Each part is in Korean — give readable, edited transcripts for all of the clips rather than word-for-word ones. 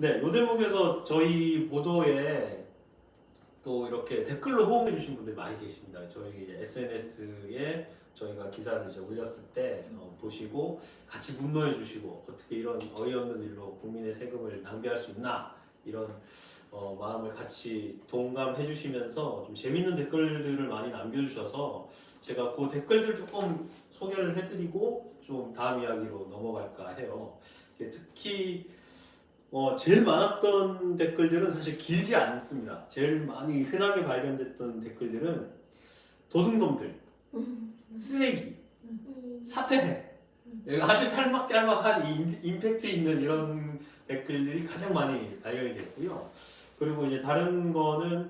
네, 요 대목에서 저희 보도에 또 이렇게 댓글로 호응해 주신 분들이 많이 계십니다. 저희 SNS에 저희가 기사를 이제 올렸을 때 보시고 같이 분노해 주시고 어떻게 이런 어이없는 일로 국민의 세금을 낭비할 수 있나 이런 마음을 같이 동감해 주시면서 좀 재밌는 댓글들을 많이 남겨주셔서 제가 그 댓글들 조금 소개를 해드리고 좀 다음 이야기로 넘어갈까 해요. 특히 제일 많았던 댓글들은 사실 길지 않습니다. 제일 많이 흔하게 발견됐던 댓글들은 도둑놈들, 쓰레기, 사퇴해. 아주 짤막짤막한 임팩트 있는 이런 댓글들이 가장 많이 발견이 됐고요. 그리고 이제 다른 거는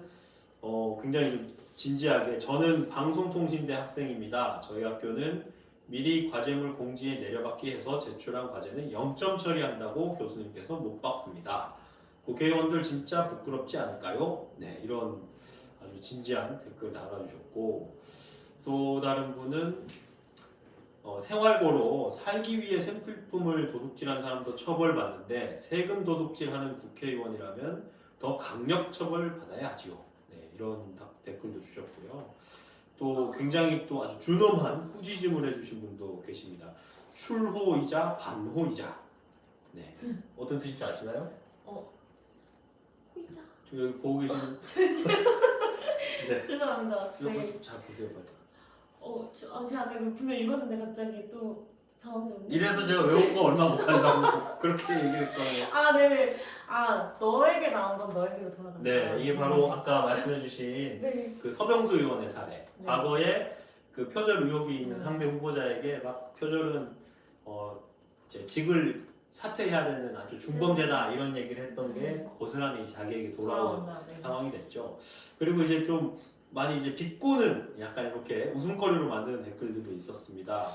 굉장히 좀 진지하게 저는 방송통신대 학생입니다. 저희 학교는 미리 과제물 공지에 내려받기 해서 제출한 과제는 0점 처리한다고 교수님께서 못 박습니다. 국회의원들 진짜 부끄럽지 않을까요? 네, 이런 아주 진지한 댓글 달아주셨고 또 다른 분은 생활고로 살기 위해 생필품을 도둑질한 사람도 처벌받는데 세금 도둑질하는 국회의원이라면 더 강력 처벌 받아야 하지요. 네, 이런 댓글도 주셨고요. 또 굉장히 또 아주 준엄한 꾸짖음을 해주신 분도 계십니다. 출호이자 반호이자. 네, 어떤 뜻인지 아시나요? 호이자. 저 여기 보고 계신. 네. 죄송합니다. 네. 잘 보세요, 빨리. 제가 아까 분명 읽었는데 갑자기 또 당황스럽네. 이래서 제가 외운 거 얼마 못한다고 그렇게 얘기했거든요. 아, 네네. 너에게 나온 건 너에게로 돌아간다. 네, 이게 바로 아까 말씀해주신 네. 그 서병수 의원의 사례. 네. 과거에 그 표절 의혹이 있는 상대 후보자에게 막 표절은 이제 직을 사퇴해야 되는 아주 중범죄다 이런 얘기를 했던 게 고스란히 자기에게 돌아온 네. 상황이 됐죠. 그리고 이제 좀 많이 이제 비꼬는 약간 이렇게 웃음거리로 만드는 댓글들도 있었습니다.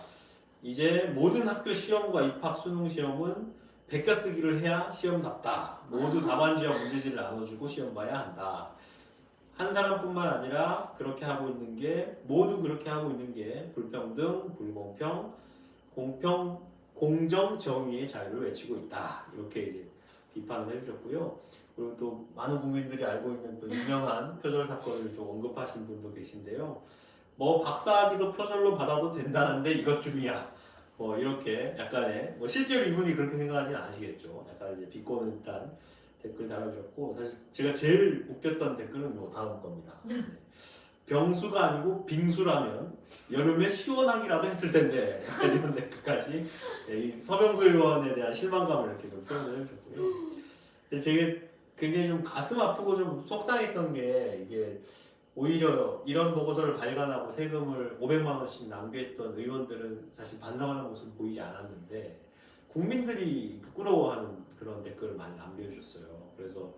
이제 모든 학교 시험과 입학 수능 시험은 베껴쓰기를 해야 시험답다. 모두 답안지와 문제지를 나눠주고 시험 봐야 한다. 한 사람뿐만 아니라 그렇게 하고 있는 게 모두 그렇게 하고 있는 게 불평등, 불공평, 공정, 정의의 자유를 외치고 있다. 이렇게 이제 비판을 해주셨고요. 그리고 또 많은 국민들이 알고 있는 또 유명한 표절 사건을 좀 언급하신 분도 계신데요. 뭐 박사학위도 표절로 받아도 된다는데 이것쯤이야. 뭐 이렇게 약간의 실제로 이분이 그렇게 생각하지는 않으시겠죠. 약간 이제 비꼬는 듯한 댓글 달아주셨고 사실 제가 제일 웃겼던 댓글은 요 다음 겁니다. 네. 병수가 아니고 빙수라면 여름에 시원하기라도 했을 텐데 이런 댓글까지 이 서병수 의원에 대한 실망감을 이렇게 좀 표현을 해주셨고요. 제가 굉장히 좀 가슴 아프고 좀 속상했던 게 이게 오히려 이런 보고서를 발간하고 세금을 500만 원씩 낭비했던 의원들은 사실 반성하는 모습을 보이지 않았는데 국민들이 부끄러워하는 그런 댓글을 많이 남겨주셨어요. 그래서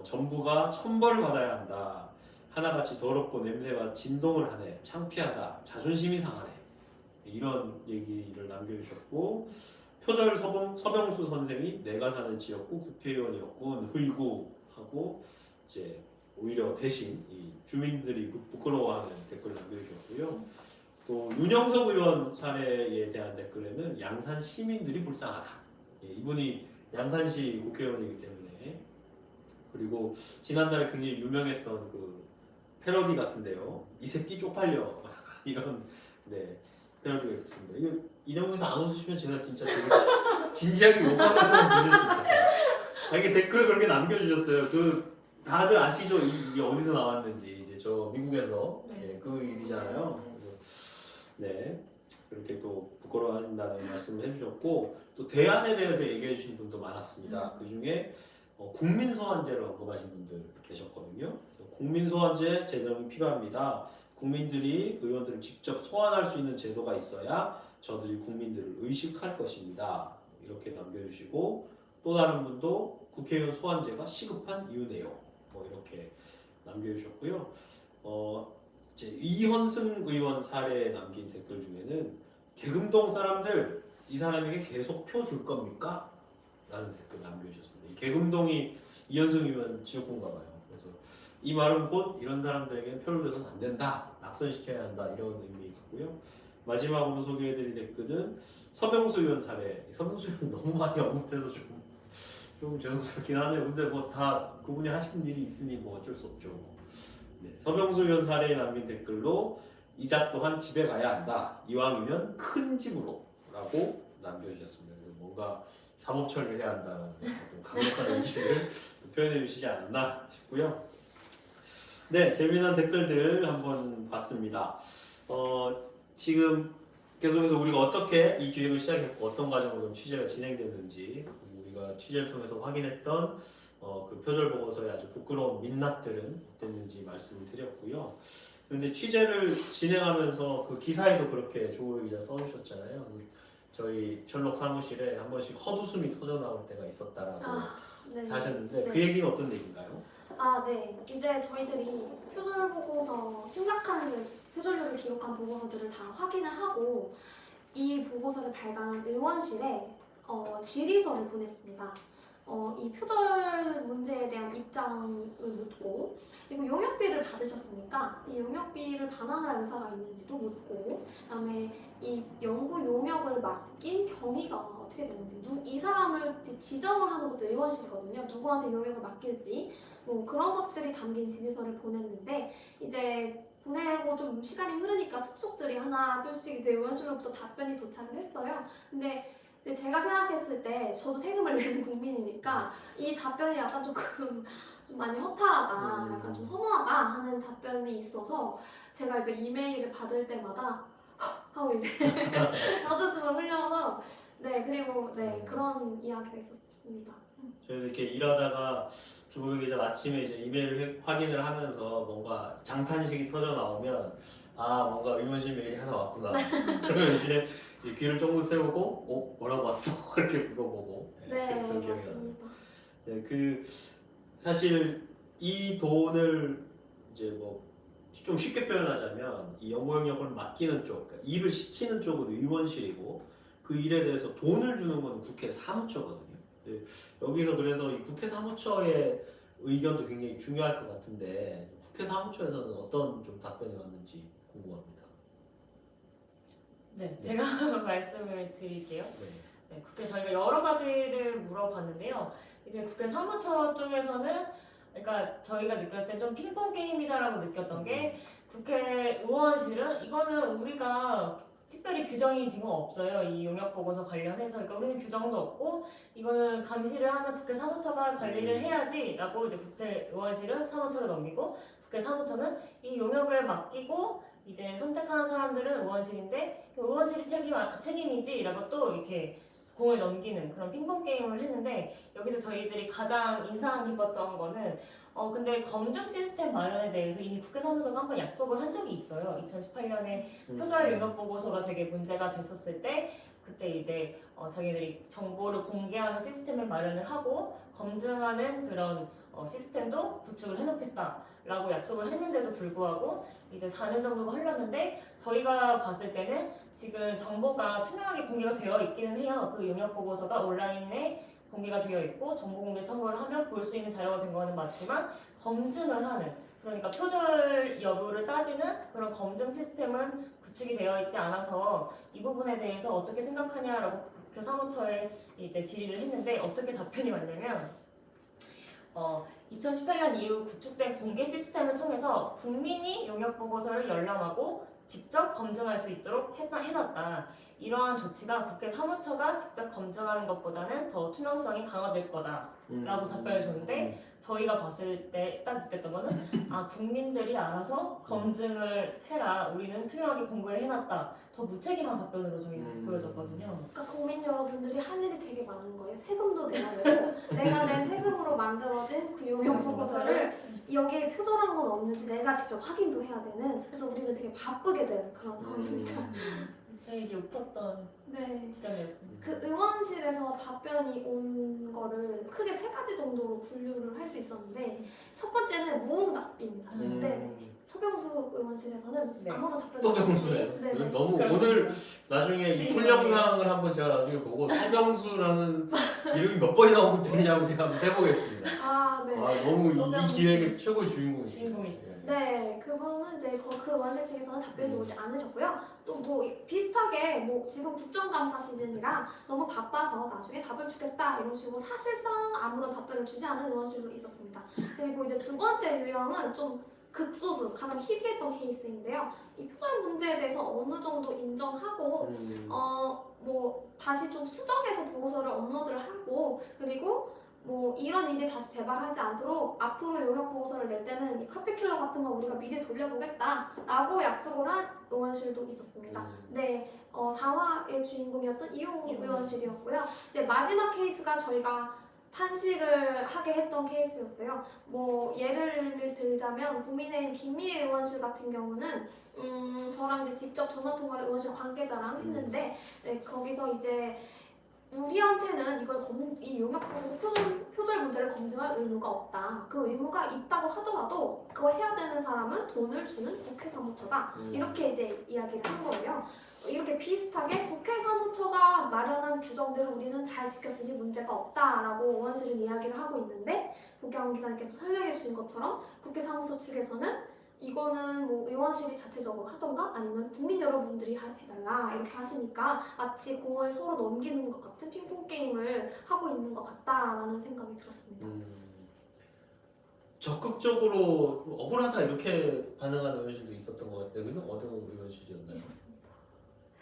정부가 천벌을 받아야 한다. 하나같이 더럽고 냄새가 진동을 하네. 창피하다. 자존심이 상하네. 이런 얘기를 남겨주셨고 표절 서병수 선생이 내가 사는 지역구 국회의원이었군. 흐이구하고 이제 오히려 대신 이 주민들이 부끄러워하는 댓글을 남겨주셨고요. 또 윤영석 의원 사례에 대한 댓글에는 양산 시민들이 불쌍하다. 이분이 양산시 국회의원이기 때문에 그리고 지난달에 굉장히 유명했던 그 패러디 같은데요. 이 새끼 쪽팔려 이런 패러디가 있었습니다. 이거 이정도에서 안 웃으시면 제가 진짜 되게 진지하게 욕하는 것처럼 들릴 수 있어요. 이게 댓글 그렇게 남겨주셨어요. 그 다들 아시죠? 이게 어디서 나왔는지 이제 저 미국에서 그 일이잖아요. 그래서 그렇게 또 부끄러워하신다는 말씀을 해주셨고 또 대안에 대해서 얘기해주신 분도 많았습니다. 그 중에 국민소환제를 언급하신 분들 계셨거든요. 국민소환제 제정이 필요합니다. 국민들이 의원들을 직접 소환할 수 있는 제도가 있어야 저들이 국민들을 의식할 것입니다. 이렇게 남겨주시고 또 다른 분도 국회의원 소환제가 시급한 이유네요. 이렇게 남겨주셨고요. 이제 이현승 의원 사례에 남긴 댓글 중에는 개금동 사람들 이 사람에게 계속 표 줄 겁니까? 라는 댓글 남겨주셨습니다. 이 개금동이 이현승 의원 지역구인가 봐요. 그래서 이 말은 곧 이런 사람들에게 표를 줘서는 안 된다. 낙선시켜야 한다. 이런 의미이고요. 마지막으로 소개해드릴 댓글은 서병수 의원 사례. 서병수 의원 너무 많이 언급돼서 좀 좀 죄송스럽긴 하네요. 근데 뭐 다 그분이 하시는 일이 있으니 뭐 어쩔 수 없죠. 네, 서병수 현 사례에 남긴 댓글로 이작 또한 집에 가야 한다. 이왕이면 큰 집으로라고 남겨주셨습니다. 그래서 뭔가 사법 처리를 해야 한다는 어떤 강력한 의지를 표현해 주시지 않았나 싶고요. 네, 재미난 댓글들 한번 봤습니다. 지금 계속해서 우리가 어떻게 이 기획을 시작했고 어떤 과정으로 취재가 진행됐는지 우리가 취재를 통해서 확인했던 그 표절 보고서의 아주 부끄러운 민낯들은 어땠는지 말씀을 드렸고요. 그런데 취재를 진행하면서 그 기사에도 그렇게 조호 기자 써주셨잖아요. 저희 철록 사무실에 한 번씩 헛웃음이 터져 나올 때가 있었다라고 네. 하셨는데 네. 그 얘기는 어떤 얘기인가요? 네. 이제 저희들이 표절 보고서 심각한 그 표절률을 기록한 보고서들을 다 확인을 하고 이 보고서를 발간한 의원실에 질의서를 보냈습니다. 이 표절 문제에 대한 입장을 묻고 그리고 용역비를 받으셨으니까 이 용역비를 반환할 의사가 있는지도 묻고 그다음에 이 연구 용역을 맡긴 경위가 어떻게 되는지 이 사람을 지정을 하는 것도 의원실이거든요. 누구한테 용역을 맡길지 뭐 그런 것들이 담긴 질의서를 보냈는데 이제 보내고 좀 시간이 흐르니까 속속들이 하나 둘씩 이제 의원실로부터 답변이 도착을 했어요. 근데 이제 제가 생각했을 때 저도 세금을 내는 국민이니까 이 답변이 약간 조금 좀 많이 허탈하다, 약간 좀 허무하다 하는 답변이 있어서 제가 이제 이메일을 받을 때마다 하고 이제 헛웃음을 흘려서 네 그리고 네 그런 이야기가 있었습니다. 저희도 이렇게 일하다가 조호 기자 아침에 이제 이메일을 확인을 하면서 뭔가 장탄식이 터져 나오면 뭔가 의원실 메일이 하나 왔구나. 그러면 이제 귀를 쫑긋 세우고 뭐라고 왔어? 그렇게 물어보고 네 그랬던 기억이 나요. 맞습니다. 네, 그 사실 이 돈을 이제 뭐 좀 쉽게 표현하자면 이 연구 영역을 맡기는 쪽, 그러니까 일을 시키는 쪽은 의원실이고 그 일에 대해서 돈을 주는 건 국회 사무처거든요. 네, 여기서 그래서 이 국회 사무처의 의견도 굉장히 중요할 것 같은데 국회 사무처에서는 어떤 좀 답변이 왔는지 궁금합니다. 네, 제가 말씀을 드릴게요. 네. 네, 국회 저희가 여러 가지를 물어봤는데요. 이제 국회 사무처 쪽에서는 그러니까 저희가 느꼈을 때 좀 핑퐁 게임이다라고 느꼈던 게 국회 의원실은 이거는 우리가 특별히 규정이 지금 없어요. 이 용역 보고서 관련해서 그러니까 우리는 규정도 없고 이거는 감시를 하는 국회 사무처가 관리를 해야지라고 이제 국회 의원실은 사무처로 넘기고 국회 사무처는 이 용역을 맡기고 이제 선택하는 사람들은 의원실인데 그 의원실이 책임이지라고 또 이렇게 공을 넘기는 그런 핑퐁 게임을 했는데 여기서 저희들이 가장 인상 깊었던 거는 근데 검증 시스템 마련에 대해서 이미 국회 사무처가 한번 약속을 한 적이 있어요. 2018년에 표절 용역 보고서가 되게 문제가 됐었을 때 그때 이제 자기들이 정보를 공개하는 시스템을 마련을 하고 검증하는 그런 시스템도 구축을 해놓겠다라고 약속을 했는데도 불구하고 이제 4년 정도가 흘렀는데 저희가 봤을 때는 지금 정보가 투명하게 공개가 되어 있기는 해요. 그 용역 보고서가 온라인에 공개가 되어 있고 정보 공개 청구를 하면 볼 수 있는 자료가 된 거는 맞지만 검증을 하는 그러니까 표절 여부를 따지는 그런 검증 시스템은 구축이 되어 있지 않아서 이 부분에 대해서 어떻게 생각하냐라고 국회 사무처에 이제 질의를 했는데 어떻게 답변이 왔냐면 2018년 이후 구축된 공개 시스템을 통해서 국민이 용역 보고서를 열람하고 직접 검증할 수 있도록 해놨다. 이러한 조치가 국회 사무처가 직접 검증하는 것보다는 더 투명성이 강화될 거다라고 답변을 줬는데 저희가 봤을 때 딱 느꼈던 거는 국민들이 알아서 검증을 해라. 우리는 투명하게 공개를 해놨다. 더 무책임한 답변으로 저희는 보여졌거든요. 그러니까 국민 여러분들이 할 일이 되게 많은 거예요. 세금도 내야 되고 내가 낸 세금으로 만들어진 그 용역 보고서를 여기에 표절한 건 없는지 내가 직접 확인도 해야 되는 그래서 우리는 되게 바쁘게 된 그런 상황입니다. 저희에게 웃겼던 네. 지점이었습니다. 그 의원실에서 답변이 온 거를 크게 세 가지 정도로 분류를 할 수 있었는데 첫 번째는 무응답입니다. 근데 서병수 의원실에서는 네. 아무런 답변 또 없이 병수예요. 네, 네. 너무 그렇습니다. 오늘 나중에 이 풀 영상을 한번 제가 나중에 보고 서병수라는 이름이 몇 번이나 언급되냐고 제가 한번 세보겠습니다. 아, 네. 아 너무 이 서병수. 기획의 최고의 주인공이시죠. 주인공이시죠. 네, 그분은 이제 그 원실 측에서는 답변이 오지 않으셨고요. 또 뭐 비슷하게 뭐 지금 국정감사 시즌이라 너무 바빠서 나중에 답을 주겠다 이런 식으로 사실상 아무런 답변을 주지 않은 의원실도 있었습니다. 그리고 이제 두 번째 유형은 좀 극소수, 가장 희귀했던 케이스인데요. 이 표절 문제에 대해서 어느 정도 인정하고 뭐 다시 좀 수정해서 보고서를 업로드를 하고 그리고 뭐 이런 일이 다시 재발하지 않도록 앞으로 용역 보고서를 낼 때는 이 카피킬러 같은 거 우리가 미리 돌려보겠다라고 약속을 한 의원실도 있었습니다. 네, 4화의 주인공이었던 이용 의원실이었고요. 이제 마지막 케이스가 저희가 탄식을 하게 했던 케이스였어요. 뭐 예를 들자면 국민의힘 김미애 의원실 같은 경우는 저랑 이제 직접 전화 통화를 의원실 관계자랑 했는데 네, 거기서 이제 우리한테는 이 용역보고서 표절 문제를 검증할 의무가 없다. 그 의무가 있다고 하더라도 그걸 해야 되는 사람은 돈을 주는 국회 사무처다. 이렇게 이제 이야기를 한 거예요. 이렇게 비슷하게 국회 사무처가 마련한 규정대로 우리는 잘 지켰으니 문제가 없다라고 의원실은 이야기를 하고 있는데 보경 기자님께서 설명해 주신 것처럼 국회 사무처 측에서는 이거는 뭐 의원실이 자체적으로 하던가 아니면 국민 여러분들이 해달라 이렇게 하시니까 마치 공을 서로 넘기는 것 같은 핑퐁 게임을 하고 있는 것 같다라는 생각이 들었습니다. 적극적으로 억울하다 이렇게 반응하는 의원실도 있었던 것 같은데 여기는 어느 의원실이었나요? 있었습니다.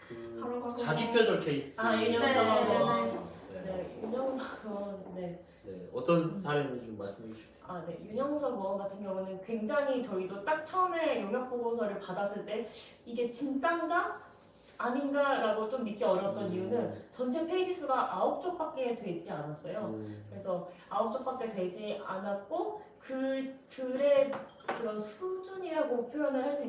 그 바로 자기 표절 케이스. 아, 윤영석 의원. 네. 네, 윤영석 의원. 네. 네. 어떤 사례인지 좀 말씀해 주시겠어요? 아, 네. 윤영석 의원 같은 경우는 굉장히 저희도 딱 처음에 용역 보고서를 받았을 때 이게 진짠가 아닌가라고 좀 믿기 어려웠던 이유는 전체 페이지 수가 9쪽밖에 되지 않았어요. 그래서 9쪽밖에 되지 않았고 그 글의 그런 수준이라고 표현을 할 수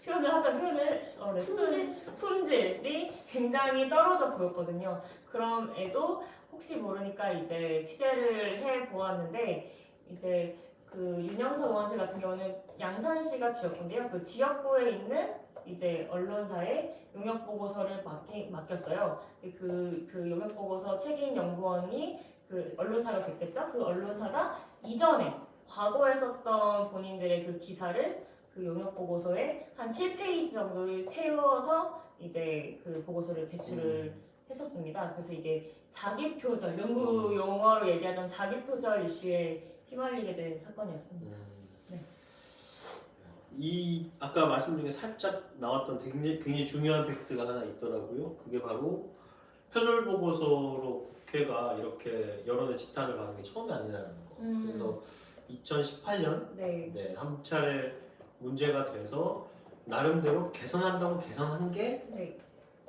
표현을 하자 표현을 네, 품질이 굉장히 떨어져 보였거든요. 그럼에도 혹시 모르니까 이제 취재를 해 보았는데 이제 그 윤영석 의원실 같은 경우는 양산시가 지역구인데요. 그 지역구에 있는 이제 언론사에 용역 보고서를 맡겼어요. 그 용역 보고서 책임 연구원이 그 언론사가 됐겠죠. 그 언론사가 이전에 과거에 썼던 본인들의 그 기사를 그 용역 보고서에 한 7페이지 정도를 채워서 이제 그 보고서를 제출을 했었습니다. 그래서 이게 자기 표절, 연구 용어로 얘기하자면 자기 표절 이슈에 휘말리게 된 사건이었습니다. 네. 이 아까 말씀 중에 살짝 나왔던 굉장히 중요한 팩트가 하나 있더라고요. 그게 바로 표절 보고서로 국회가 이렇게 여론의 지탄을 받는 게 처음이 아니라는 거. 그래서 2018년 네. 한 차례 문제가 돼서 나름대로 개선한다고 개선한 게 네.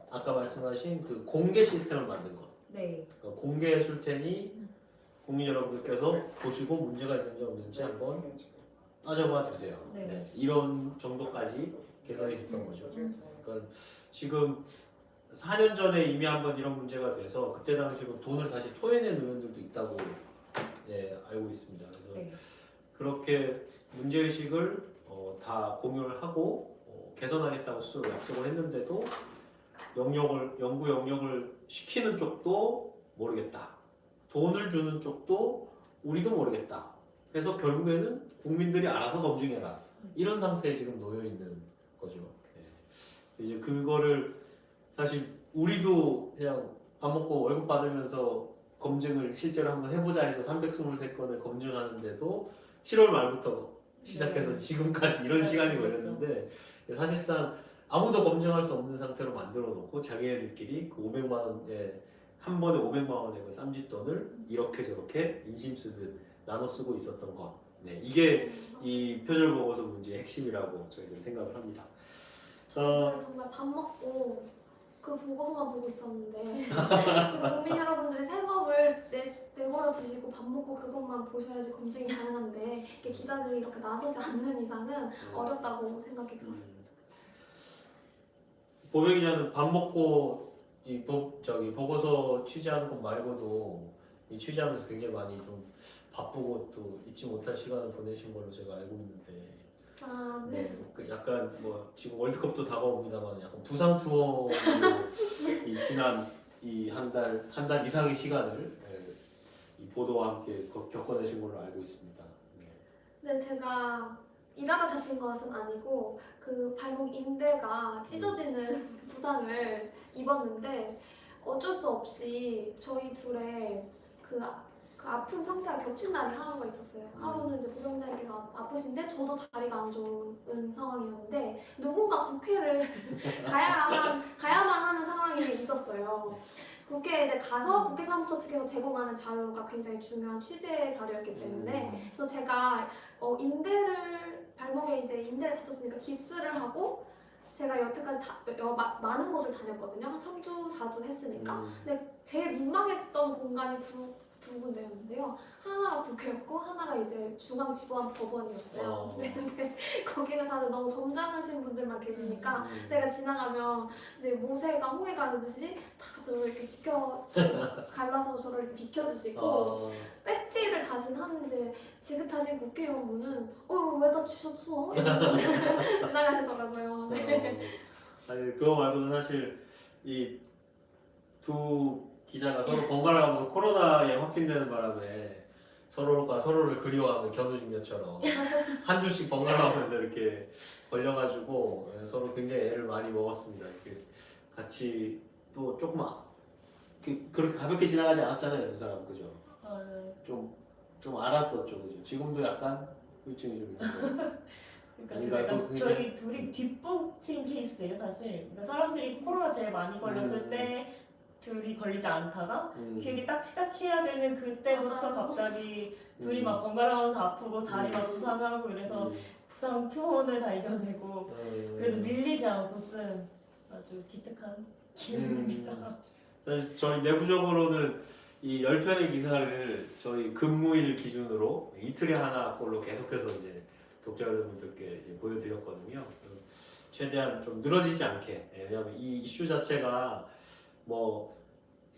아까 말씀하신 그 공개 시스템을 만든 것. 네. 그러니까 공개해 줄 테니 국민 여러분께서 보시고 문제가 있는지 없는지 한번 따져봐 주세요. 네. 네, 이런 정도까지 개선이 됐던 거죠. 그러니까 지금 4년 전에 이미 한번 이런 문제가 돼서 그때 당시로 돈을 다시 토해낸 의원들도 있다고 알고 있습니다. 그래서 네. 그렇게 문제의식을 다 공유를 하고 개선하겠다고 스스로 약속을 했는데도 연구 영역을 시키는 쪽도 모르겠다. 돈을 주는 쪽도 우리도 모르겠다. 그래서 결국에는 국민들이 알아서 검증해라. 이런 상태에 지금 놓여 있는 거죠. 이제 그거를 사실 우리도 그냥 밥 먹고 월급 받으면서 검증을 실제로 한번 해보자 해서 323건을 검증하는데도 7월 말부터 시작해서 지금까지 이런 시간이 걸렸는데 사실상 아무도 검증할 수 없는 상태로 만들어 놓고 자기네들끼리 그 500만 원에 한 번에 500만 원의 그 쌈짓돈을 이렇게 저렇게 인심 쓰듯 나눠 쓰고 있었던 것. 네, 이게 이 표절 보고서 문제의 핵심이라고 저희들은 생각을 합니다. 정말 밥 먹고 그 보고서만 보고 있었는데 그래서 국민 여러분들의 생업을 내버려 두시고 밥 먹고 그것만 보셔야지 검증이 가능한데 이렇게 기자들이 이렇게 나서지 않는 이상은 어렵다고 생각이 들었습니다. 보배 기자는 밥 먹고 이 보고서 취재하는 것 말고도 이 취재하면서 굉장히 많이 좀 바쁘고 또 잊지 못할 시간을 보내신 걸로 제가 알고 있는데 아, 네. 네, 그 약간 뭐 지금 월드컵도 다가옵니다만 약간 부상 투어 이 지난 이 한 달 이상의 시간을 이 보도와 함께 겪어내신 걸로 알고 있습니다. 네. 네, 제가 일하다 다친 것은 아니고 그 발목 인대가 찢어지는 부상을 입었는데 어쩔 수 없이 저희 둘의 그 아픈 상태가 겹친 날이 하루가 있었어요. 하루는 이제 보정자에게가 아프신데 저도 다리가 안 좋은 상황이었는데 누군가 국회를 가야만 하는 상황이 있었어요. 국회에 이제 가서 국회 사무처 측에서 제공하는 자료가 굉장히 중요한 취재 자료였기 때문에 그래서 제가 발목에 이제 인대를 다쳤으니까 깁스를 하고 제가 여태까지 많은 곳을 다녔거든요. 한 3주, 4주 했으니까. 근데 제일 민망했던 공간이 두 군데였는데요. 하나가 국회였고 하나가 이제 중앙지방법원이었어요. 근데 거기는 다들 너무 점잖으신 분들만 계시니까 제가 지나가면 이제 모세가 홍해 가듯이 다 저를 이렇게 갈라서 저를 이렇게 비켜주시고 배지를 다신 한 이제 지긋하신 국회의원분은 왜 다치셨어? 지나가시더라고요. 네. 아니 그거 말고도 사실 이 두 기자가 서로 번갈아 가면서 코로나에 확진되는 바람에 서로가 서로를 그리워하는 견우직녀처럼 한 주씩 번갈아 가면서 이렇게 걸려가지고 서로 굉장히 애를 많이 먹었습니다. 이렇게 같이 또 조금 그렇게 가볍게 지나가지 않았잖아요, 두 사람 그죠? 좀 알았었죠, 그죠? 지금도 약간 후유증이 좀 있는 그러니까 약간 저희 둘이 뒷북친 케이스예요, 사실. 그러니까 사람들이 코로나 제일 많이 걸렸을 때 둘이 걸리지 않다가 기획이 딱 시작해야 되는 그때부터 맞아요. 갑자기 둘이 막 번갈아가면서 아프고 다리 막 부상하고 이래서 부상 투혼을 다 이겨내고 그래도 밀리지 않고 쓴 아주 기특한 기억입니다. 저희 내부적으로는 이 10편의 기사를 저희 근무일 기준으로 이틀에 하나꼴로 계속해서 이제 독자 여러분들께 이제 보여드렸거든요. 최대한 좀 늘어지지 않게. 왜냐하면 이 이슈 자체가 뭐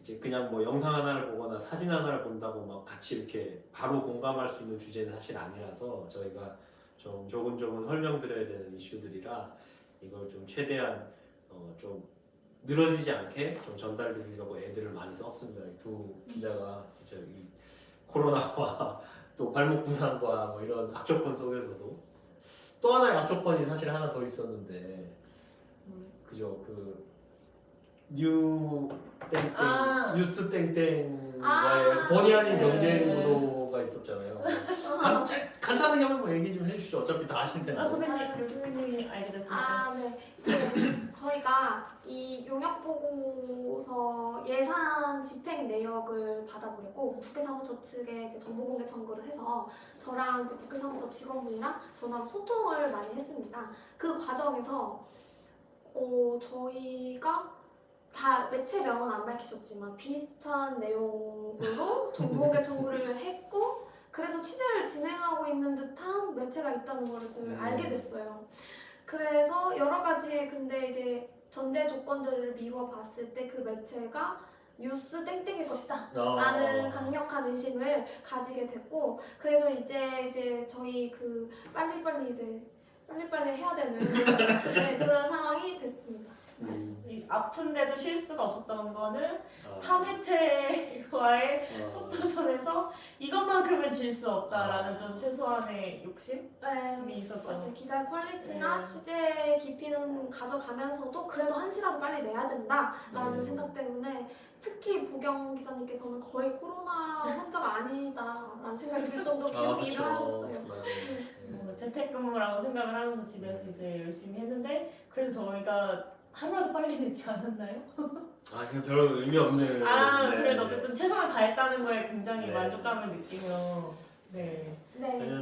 이제 그냥 뭐 영상 하나를 보거나 사진 하나를 본다고 막 같이 이렇게 바로 공감할 수 있는 주제는 사실 아니라서 저희가 좀 조금조금 설명드려야 되는 이슈들이라 이걸 좀 최대한 좀 늘어지지 않게 좀 전달드리려고 애들을 많이 썼습니다. 이 두 기자가 진짜 이 코로나와 또 발목 부상과 뭐 이런 악조건 속에서도 또 하나의 악조건이 사실 하나 더 있었는데 그죠? 뉴스 땡땡과의 본의 아닌 경쟁 구도가 있었잖아요. 간단하게 한번 얘기 좀 해주시죠. 어차피 다 아실 텐데. 교수님이 알게 됐습니다. 네. 저희가 이 용역 보고서 예산 집행 내역을 받아보려고 국회 사무처 측에 이제 정보 공개 청구를 해서 저랑 이제 국회 사무처 직원분이랑 전화로 소통을 많이 했습니다. 그 과정에서 저희가 다 매체명은 안 밝히셨지만 비슷한 내용으로 정보 공개 청구를 했고 그래서 취재를 진행하고 있는 듯한 매체가 있다는 것을 알게 됐어요. 그래서 여러 가지 근데 이제 전제 조건들을 미루어 봤을 때 그 매체가 뉴스 땡땡일 것이다 라는 강력한 의심을 가지게 됐고 그래서 이제 저희 빨리빨리 해야 되는 네, 그런 상황이 됐습니다. 아픈데도 실수가 없었던 거는 타 매체와의 소통전에서 이것만큼은 질 수 없다라는 좀 최소한의 욕심이 있었죠. 맞아요. 기자의 퀄리티나 취재 깊이는 가져가면서도 그래도 한시라도 빨리 내야 된다라는 생각 때문에 특히 보경 기자님께서는 거의 코로나 환자가 아니다라는 생각이 들 정도로 계속 일을 하셨어요. 재택근무라고 생각을 하면서 집에서 이제 열심히 했는데 그래서 저희가 하루라도 빨리 되지 않았나요? 그냥 별 의미 없는. 그래도 어쨌든 최선을 다했다는 거에 굉장히 만족감을 느끼며.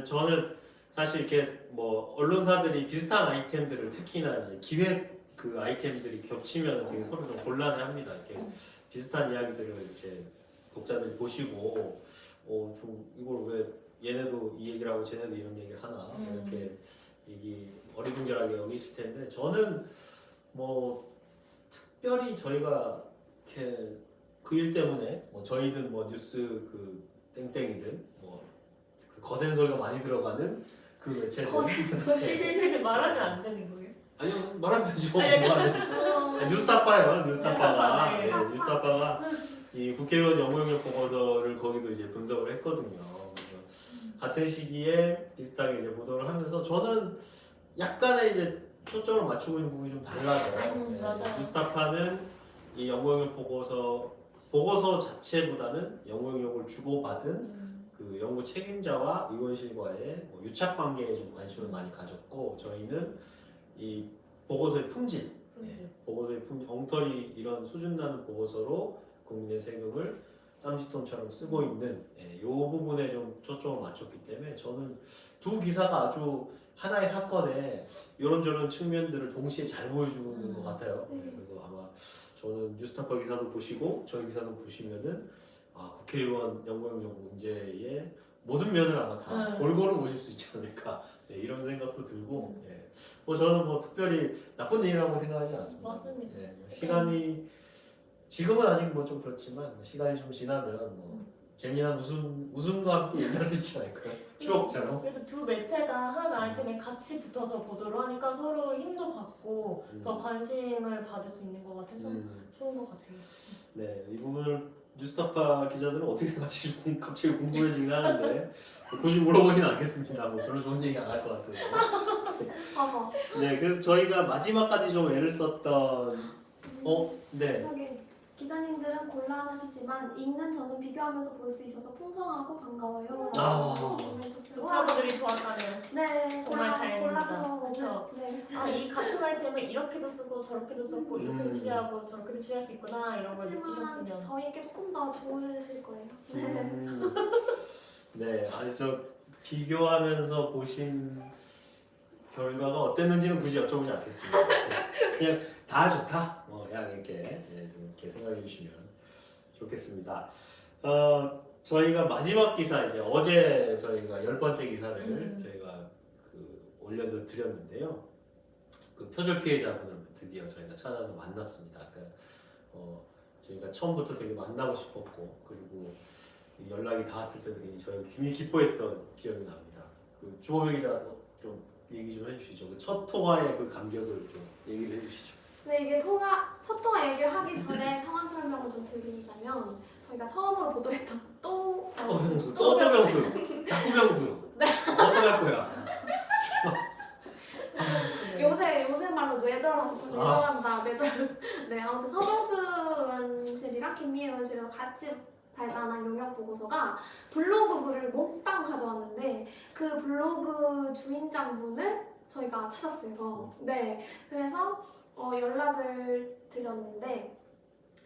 저는 사실 이렇게 뭐 언론사들이 비슷한 아이템들을 특히나 이제 기획 그 아이템들이 겹치면 되게 서로 좀 곤란해합니다. 이렇게 비슷한 이야기들을 이렇게 독자들이 보시고 좀 이걸 왜 얘네도 이 얘기를 하고 쟤네도 이런 얘기를 하나 이렇게 어리둥절하게 여기실 텐데 저는 뭐 특별히 저희가 이렇게 그 일 때문에 뭐 저희든 뭐 뉴스 그 땡땡이든 뭐 그 거센 소리가 많이 들어가는 그 매체는 근데 말하면 안 되는 거예요? 아니요 말하면 되죠. 아니, 아, 뉴스타파예요. 뉴스타파가 네. 뉴스타파가 이 국회의원 영향력 보고서를 거기도 이제 분석을 했거든요. 그래서 같은 시기에 비슷하게 이제 보도를 하면서 저는 약간의 이제 초점을 맞추고 있는 부분이 좀 달라요. 맞아요. 뉴스타파는 이 영향력 보고서 자체보다는 영향력을 주고받은 그 연구 책임자와 의원실과의 뭐 유착 관계에 좀 관심을 많이 가졌고 저희는 이 보고서의 품질, 보고서의 품질, 엉터리 이런 수준 나는 보고서로 국민의 세금을 쌈짓돈처럼 쓰고 있는 이 부분에 좀 초점을 맞췄기 때문에 저는 두 기사가 아주 하나의 사건에 이런저런 측면들을 동시에 잘 보여주고 있는 것 같아요. 그래서 아마 저는 뉴스타파 기사도 보시고 저희 기사도 보시면은 국회의원 연구영역 문제의 모든 면을 아마 다 골고루 보실 수 있지 않을까 이런 생각도 들고 뭐 저는 뭐 특별히 나쁜 일이라고 생각하지 않습니다. 맞습니다. 시간이 지금은 아직 뭐 좀 그렇지만 시간이 좀 지나면 뭐 재미난 웃음과 함께 얘기할 수 있지 않을까요? 추억처럼. 그래도 두 매체가 한 아이템에 같이 붙어서 보도를 하니까 서로 힘도 받고 더 관심을 받을 수 있는 것 같아서 좋은 것 같아요. 네, 이 부분을 뉴스타파 기자들은 어떻게 생각할지 갑자기 궁금해지긴 하는데 굳이 물어보진 않겠습니다. 뭐 별로 좋은 얘기 안 할 것 같아서. 네, 그래서 저희가 마지막까지 좀 애를 썼던 네. 여기 기자님들은 곤란하시지만 읽는 저는 비교하면서 볼 수 있어서 풍성하고 반가워요. 독자분들이 좋았다면 네, 정말 다행입니다. 골라서 그쵸? 네. 이 같은 아이템을 이렇게도 쓰고 저렇게도 쓰고 이렇게도 취재하고 저렇게도 취재할 수 있구나 이런 걸 하지만 느끼셨으면 저희에게 조금 더 좋으실 거예요. 네, 아니 저 비교하면서 보신 결과가 어땠는지는 굳이 여쭤보지 않겠습니다. 그냥 다 좋다. 그냥 이렇게 좀 이렇게 생각해 주시면 좋겠습니다. 저희가 마지막 기사 이제 어제 저희가 10번째 기사를 저희가 올려드렸는데요. 그 표절 피해자분을 드디어 저희가 찾아서 만났습니다. 저희가 처음부터 되게 만나고 싶었고 그리고 연락이 닿았을 때도 저희가 굉장히 기뻐했던 기억이 납니다. 그 주호배 기자 좀 얘기 좀 해주시죠. 그 첫 통화의 그 감격을 좀 얘기를 해주시죠. 네, 이게 첫 통화 얘기를 하기 전에 상황 설명을 좀 드리자면 저희가 처음으로 보도했던 또병수, 자꾸병수. 어떡할 거야? 요새 말로 뇌절한다. 네, 아무튼 서병수 의원실이랑 김미애 의원실에서 같이 발간한 용역 보고서가 블로그 글을 몽땅 가져왔는데 그 블로그 주인장분을 저희가 찾았어요. 네, 그래서 연락을 드렸는데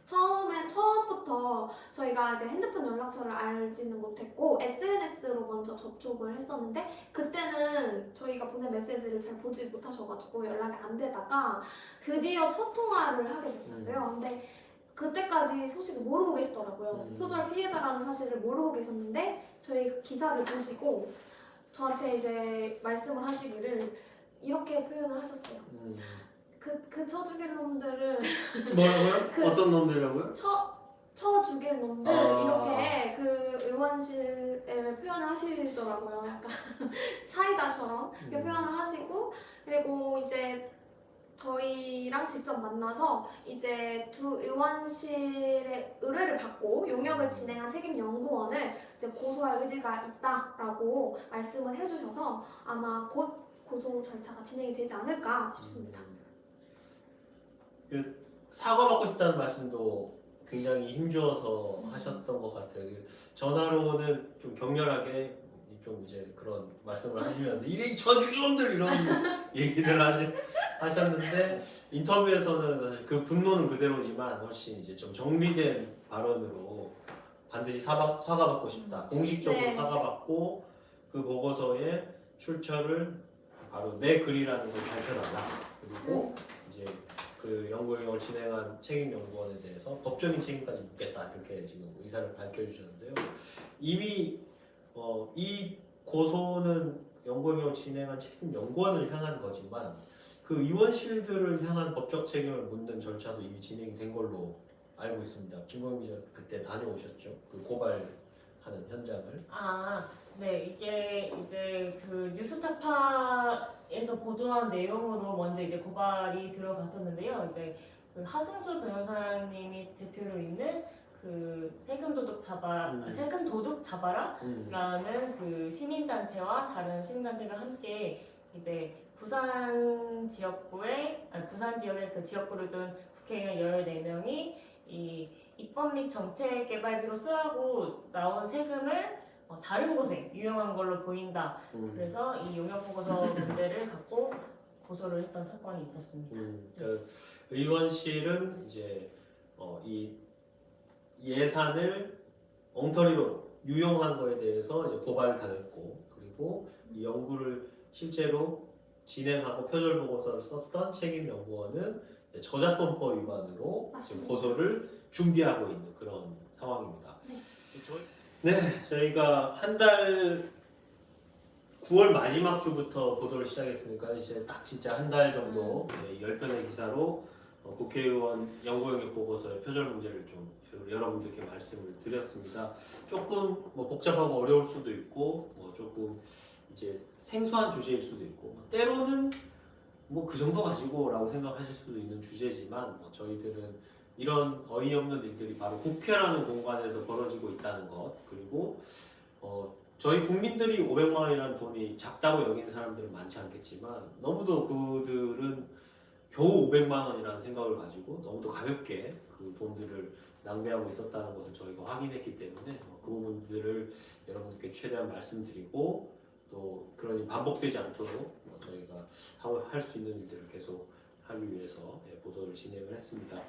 처음부터 저희가 이제 핸드폰 연락처를 알지는 못했고 SNS로 먼저 접촉을 했었는데 그때는 저희가 보낸 메시지를 잘 보지 못하셔가지고 연락이 안 되다가 드디어 첫 통화를 하게 됐었어요. 근데 그때까지 소식을 모르고 계시더라고요. 표절 피해자라는 사실을 모르고 계셨는데 저희 기사를 보시고 저한테 이제 말씀을 하시기를 이렇게 표현을 하셨어요. 그 쳐 죽일 놈들을 뭐라고요? 어떤 놈들이라고요? 쳐 죽일 놈들 이렇게 그 의원실에 표현을 하시더라고요. 약간 사이다처럼 이렇게 표현을 하시고 그리고 이제 저희랑 직접 만나서 이제 두 의원실의 의뢰를 받고 용역을 진행한 책임 연구원을 이제 고소할 의지가 있다라고 말씀을 해주셔서 아마 곧 고소 절차가 진행이 되지 않을까 싶습니다. 사과받고 싶다는 말씀도 굉장히 힘주어서 하셨던 것 같아요. 전화로는 좀 격렬하게 좀 이제 그런 말씀을 하시면서 이리 저 죽일 놈들 이런 얘기들 하셨는데 인터뷰에서는 사실 그 분노는 그대로지만 훨씬 이제 좀 정리된 발언으로 반드시 사과받고 싶다. 공식적으로 네. 사과받고 그 보고서의 출처를 바로 내 글이라는 걸 밝혀달라. 그리고 이제 그 연구영역을 진행한 책임연구원에 대해서 법적인 책임까지 묻겠다 이렇게 지금 의사를 밝혀주셨는데요. 이미 이 고소는 연구영역을 진행한 책임연구원을 향한 거지만 그 의원실들을 향한 법적 책임을 묻는 절차도 이미 진행이 된 걸로 알고 있습니다. 김호영 기자 그때 다녀오셨죠? 그 고발하는 현장을. 네, 이게 이제 그 뉴스타파에서 보도한 내용으로 먼저 이제 고발이 들어갔었는데요. 이제 그 하승수 변호사님이 대표로 있는 그 세금 도둑 잡아라라는 그 시민단체와 다른 시민단체가 함께 이제 부산 지역의 그 지역구를 둔 국회의원 14명이 이 입법 및 정책 개발비로 쓰라고 나온 세금을 다른 곳에 유용한 걸로 보인다. 그래서 이 용역 보고서 문제를 갖고 고소를 했던 사건이 있었습니다. 그 의원실은 이제 이 예산을 엉터리로 유용한 거에 대해서 이제 고발을 당했고, 그리고 이 연구를 실제로 진행하고 표절 보고서를 썼던 책임 연구원은 저작권법 위반으로 지금 맞습니다. 고소를 준비하고 있는 그런 상황입니다. 네. 네, 저희가 한 달 9월 마지막 주부터 보도를 시작했으니까 이제 딱 진짜 한 달 정도 10편의 기사로 국회의원 연구영역 보고서의 표절 문제를 좀 여러분들께 말씀을 드렸습니다. 조금 뭐 복잡하고 어려울 수도 있고 뭐 조금 이제 생소한 주제일 수도 있고 때로는 뭐 그 정도 가지고라고 생각하실 수도 있는 주제지만 뭐 저희들은 이런 어이없는 일들이 바로 국회라는 공간에서 벌어지고 있다는 것, 그리고 저희 국민들이 500만 원이라는 돈이 작다고 여기는 사람들은 많지 않겠지만 너무도 그들은 겨우 500만 원이라는 생각을 가지고 너무도 가볍게 그 돈들을 낭비하고 있었다는 것을 저희가 확인했기 때문에 그 부분들을 여러분께 최대한 말씀드리고 또 그러니 반복되지 않도록 저희가 할 수 있는 일들을 계속 하기 위해서 보도를 진행을 했습니다.